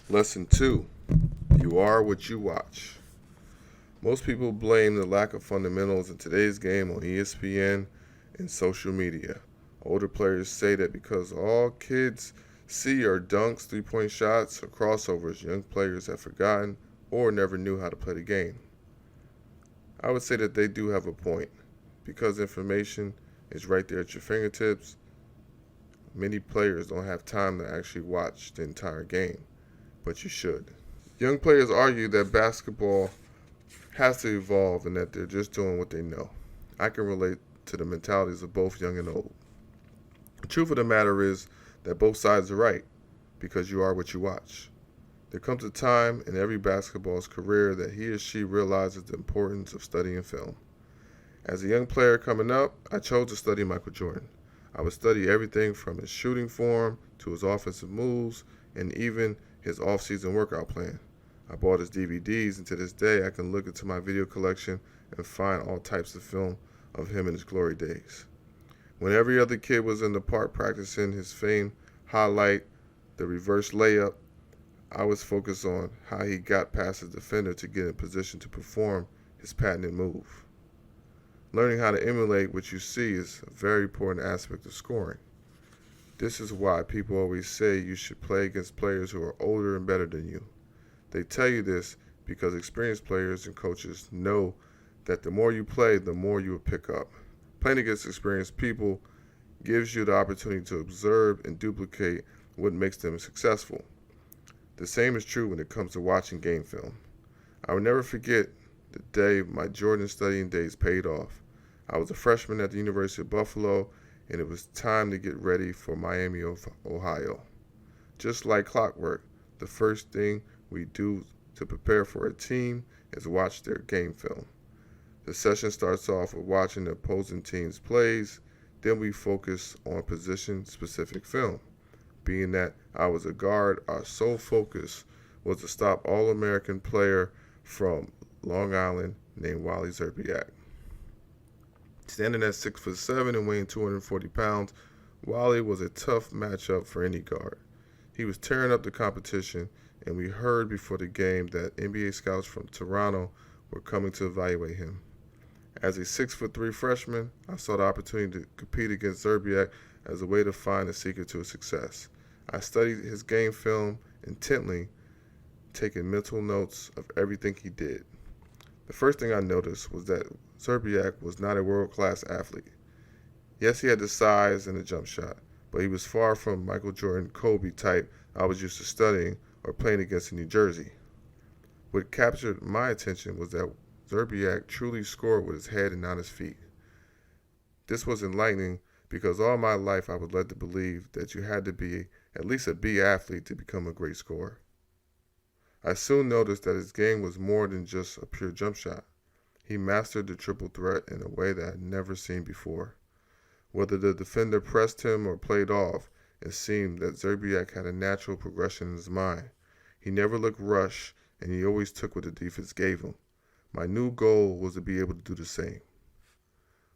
Lesson 2. You are what you watch. Most people blame the lack of fundamentals in today's game on ESPN and social media. Older players say that because all kids see are dunks, three-point shots, or crossovers, young players have forgotten or never knew how to play the game. I would say that they do have a point. Because information is right there at your fingertips, many players don't have time to actually watch the entire game, but you should. Young players argue that basketball has to evolve and that they're just doing what they know. I can relate to the mentalities of both young and old. The truth of the matter is that both sides are right because you are what you watch. There comes a time in every basketball's career that he or she realizes the importance of studying film. As a young player coming up, I chose to study Michael Jordan. I would study everything from his shooting form to his offensive moves and even his off-season workout plan. I bought his DVDs, and to this day I can look into my video collection and find all types of film of him in his glory days. When every other kid was in the park practicing his famed highlight, the reverse layup, I was focused on how he got past his defender to get in position to perform his patented move. Learning how to emulate what you see is a very important aspect of scoring. This is why people always say you should play against players who are older and better than you. They tell you this because experienced players and coaches know that the more you play, the more you will pick up. Playing against experienced people gives you the opportunity to observe and duplicate what makes them successful. The same is true when it comes to watching game film. I will never forget the day my Jordan studying days paid off. I was a freshman at the University of Buffalo, and it was time to get ready for Miami, Ohio. Just like clockwork, the first thing we do to prepare for a team is watch their game film. The session starts off with watching the opposing team's plays, then we focus on position-specific film. Being that I was a guard, our sole focus was to stop All-American player from Long Island named Wally Szczerbiak. Standing at 6'7" and weighing 240 pounds, Wally was a tough matchup for any guard. He was tearing up the competition, and we heard before the game that NBA scouts from Toronto were coming to evaluate him. As a 6'3" freshman, I saw the opportunity to compete against Szczerbiak as a way to find the secret to his success. I studied his game film intently, taking mental notes of everything he did. The first thing I noticed was that Szczerbiak was not a world-class athlete. Yes, he had the size and the jump shot, but he was far from Michael Jordan, Kobe type I was used to studying or playing against in New Jersey. What captured my attention was that Szczerbiak truly scored with his head and not his feet. This was enlightening because all my life I was led to believe that you had to be at least a B athlete to become a great scorer. I soon noticed that his game was more than just a pure jump shot. He mastered the triple threat in a way that I had never seen before. Whether the defender pressed him or played off, it seemed that Szczerbiak had a natural progression in his mind. He never looked rushed, and he always took what the defense gave him. My new goal was to be able to do the same.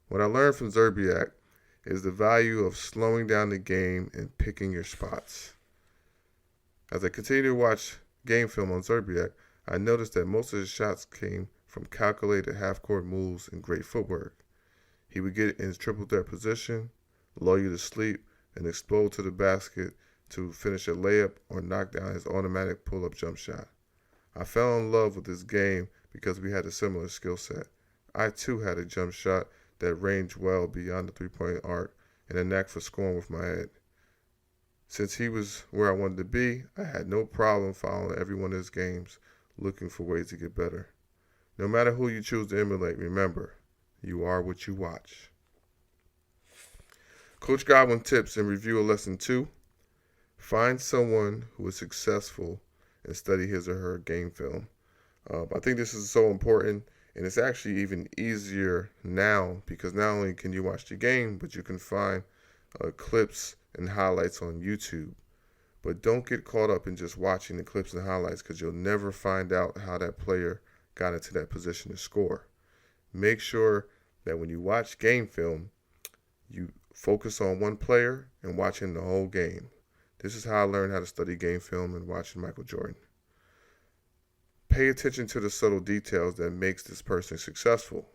What I learned from Szczerbiak is the value of slowing down the game and picking your spots. As I continued to watch game film on Szczerbiak, I noticed that most of his shots came from calculated half-court moves and great footwork. He would get in his triple threat position, lull you to sleep, and explode to the basket to finish a layup or knock down his automatic pull-up jump shot. I fell in love with this game because we had a similar skill set. I too had a jump shot that ranged well beyond the three-point arc and a knack for scoring with my head. Since he was where I wanted to be, I had no problem following every one of his games, looking for ways to get better. No matter who you choose to emulate, remember, you are what you watch. Coach Godwin tips and review of lesson 2. Find someone who is successful and study his or her game film. I think this is so important, and it's actually even easier now because not only can you watch the game, but you can find clips and highlights on YouTube. But don't get caught up in just watching the clips and highlights because you'll never find out how that player got into that position to score. Make sure that when you watch game film, you focus on one player and watching the whole game. This is how I learned how to study game film and watching Michael Jordan. Pay attention to the subtle details that makes this person successful.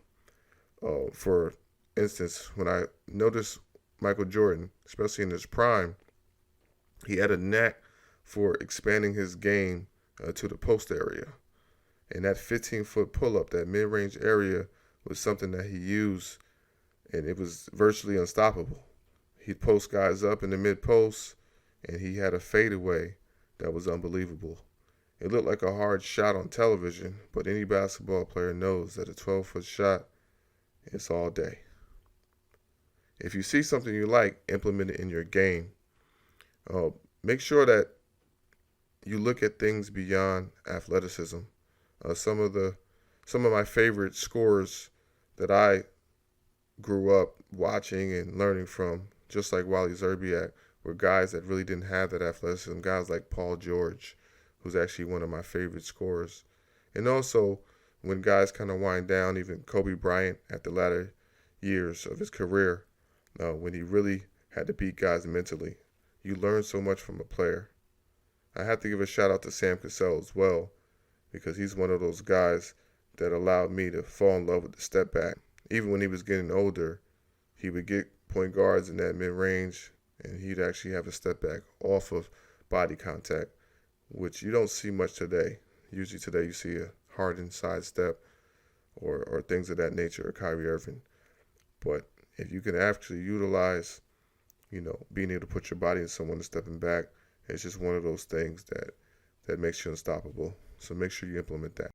For instance, when I noticed Michael Jordan, especially in his prime, he had a knack for expanding his game to the post area. And that 15-foot pull-up, that mid-range area, was something that he used, and it was virtually unstoppable. He'd post guys up in the mid-post, and he had a fadeaway that was unbelievable. It looked like a hard shot on television, but any basketball player knows that a 12-foot shot is all day. If you see something you like, implement it in your game. Make sure that you look at things beyond athleticism. Some of my favorite scorers that I grew up watching and learning from, just like Wally Zerbiak, were guys that really didn't have that athleticism. Guys like Paul George, who's actually one of my favorite scorers. And also, when guys kind of wind down, even Kobe Bryant at the latter years of his career, when he really had to beat guys mentally. You learn so much from a player. I have to give a shout out to Sam Cassell as well, because he's one of those guys that allowed me to fall in love with the step back. Even when he was getting older, he would get point guards in that mid-range, and he'd actually have a step back off of body contact, which you don't see much today. Usually today you see a hardened side step or things of that nature, or Kyrie Irving. But if you can actually utilize, being able to put your body in someone and stepping back, it's just one of those things that makes you unstoppable. So make sure you implement that.